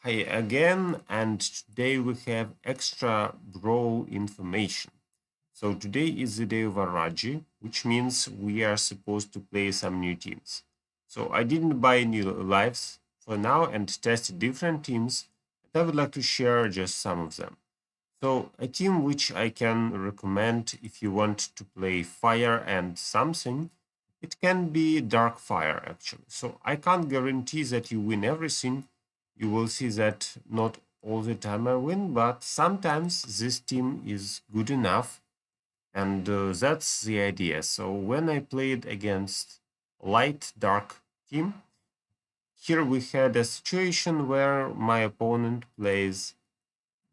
Hi again, and today we have extra brawl information. So today is the day of Araji, which means we are supposed to play some new teams. So I didn't buy new lives for now and tested different teams, and I would like to share just some of them. So a team which I can recommend if you want to play fire and something, it can be dark fire actually. So I can't guarantee that you win everything. You will see that not all the time I win, but sometimes this team is good enough, and that's the idea. So when I played against light dark team, here we had a situation where my opponent plays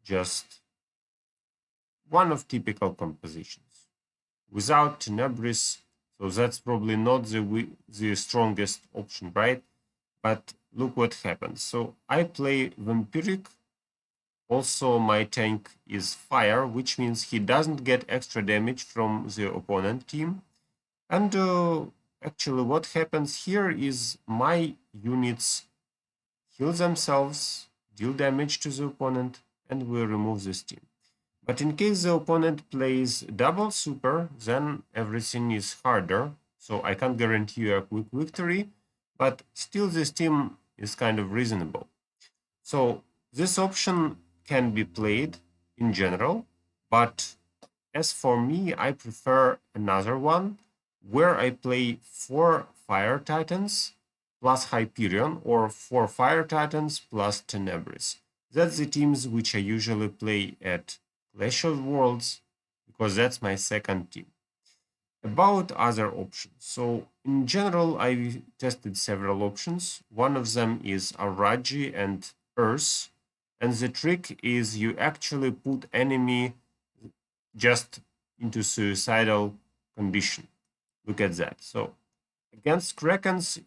just one of typical compositions without tenebris. So that's probably not the strongest option, right? But look what happens. So I play vampiric. Also, my tank is fire, which means he doesn't get extra damage from the opponent team. And actually, what happens here is my units heal themselves, deal damage to the opponent, and we remove this team. But in case the opponent plays double super, then everything is harder. So I can't guarantee you a quick victory, but still this team is kind of reasonable. So this option can be played in general, but as for me, I prefer another one where I play 4 Fire Titans plus Hyperion or 4 Fire Titans plus Tenebris. That's the teams which I usually play at Clash of Worlds because that's my second team. About other options. So in general, I tested several options. One of them is Araji and Earth. And the trick is you actually put enemy just into suicidal condition. Look at that. So against Krakens,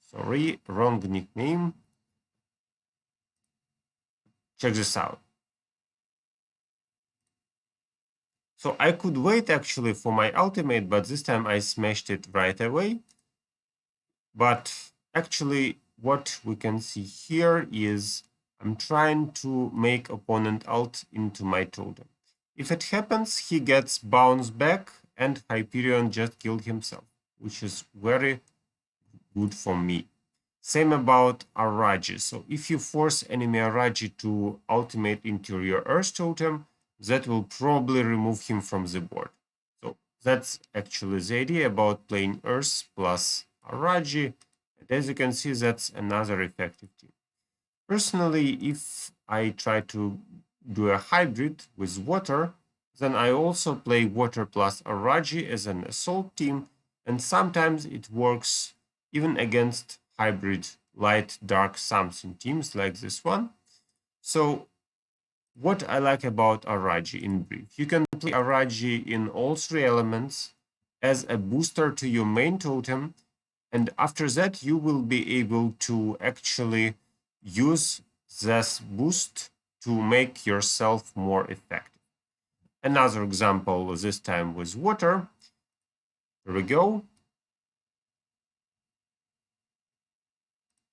sorry, wrong nickname. Check this out. So I could wait actually for my ultimate, but this time I smashed it right away. But actually what we can see here is I'm trying to make opponent ult into my totem. If it happens, he gets bounce back and Hyperion just killed himself, which is very good for me. Same about Araji. So if you force enemy Araji to ultimate into your Earth totem, that will probably remove him from the board. So that's actually the idea about playing Earth plus Araji. And as you can see, that's another effective team. Personally, if I try to do a hybrid with water, then I also play water plus Araji as an assault team, and sometimes it works even against hybrid light dark something teams like this one. So what I like about Araji in brief, you can play Araji in all 3 elements as a booster to your main totem, and after that you will be able to actually use this boost to make yourself more effective. Another example, this time with water. Here we go.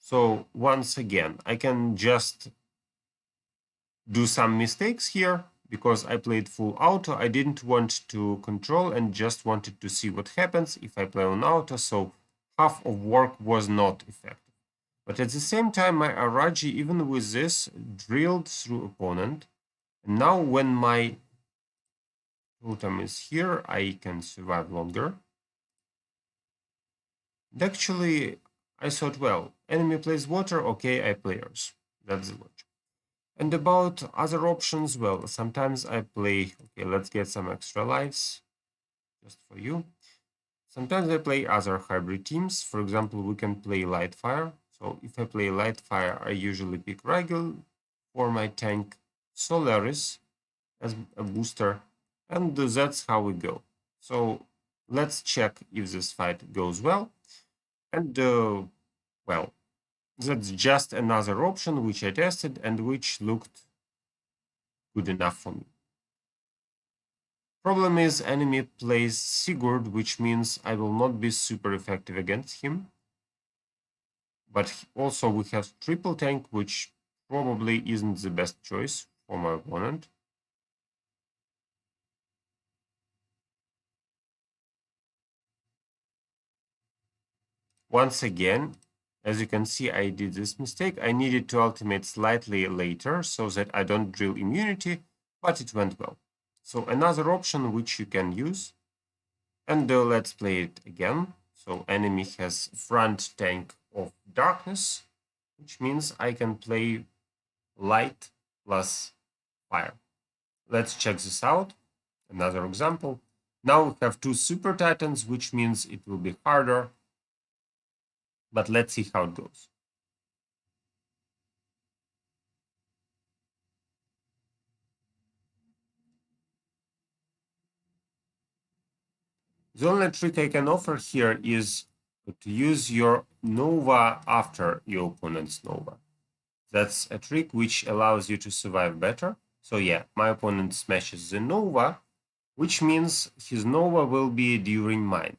So once again, I can just do some mistakes here because I played full auto. I didn't want to control and just wanted to see what happens if I play on auto. So half of work was not effective. But at the same time, my Araji, even with this, drilled through opponent. And now when my totem is here, I can survive longer. And actually, I thought, well, enemy plays water, okay, I play earth. That's the logic. And about other options, well, sometimes I play, okay, let's get some extra lives, just for you. Sometimes I play other hybrid teams. For example, we can play light fire. So if I play light fire, I usually pick Rigel for my tank, Solaris as a booster, and that's how we go. So let's check if this fight goes well. And well, that's just another option which I tested and which looked good enough for me. Problem is enemy plays Sigurd, which means I will not be super effective against him. But also we have triple tank, which probably isn't the best choice for my opponent. Once again, as you can see, I did this mistake. I needed to ultimate slightly later so that I don't drill immunity, but it went well. So another option which you can use, and let's play it again. So enemy has front tank of darkness, which means I can play light plus fire. Let's check this out. Another example. Now we have two super titans, which means it will be harder, but let's see how it goes. The only trick I can offer here is to use your Nova after your opponent's Nova. That's a trick which allows you to survive better. So yeah, my opponent smashes the Nova, which means his Nova will be during mine,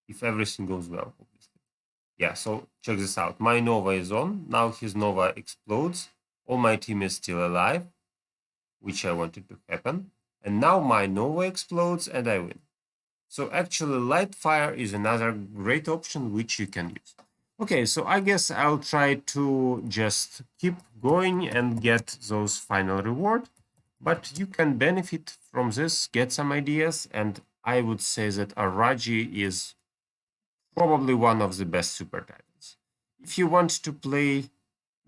if everything goes well, obviously. Yeah, so check this out. My Nova is on. Now his Nova explodes. All my team is still alive, which I wanted to happen. And now my Nova explodes and I win. So actually light fire is another great option which you can use. Okay, so I guess I'll try to just keep going and get those final reward. But you can benefit from this, get some ideas, and I would say that Araji is probably one of the best super titans. If you want to play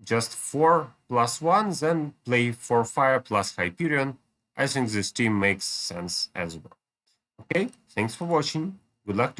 just 4+1, then play 4 fire plus Hyperion. I think this team makes sense as well. Okay, thanks for watching. Good luck to you.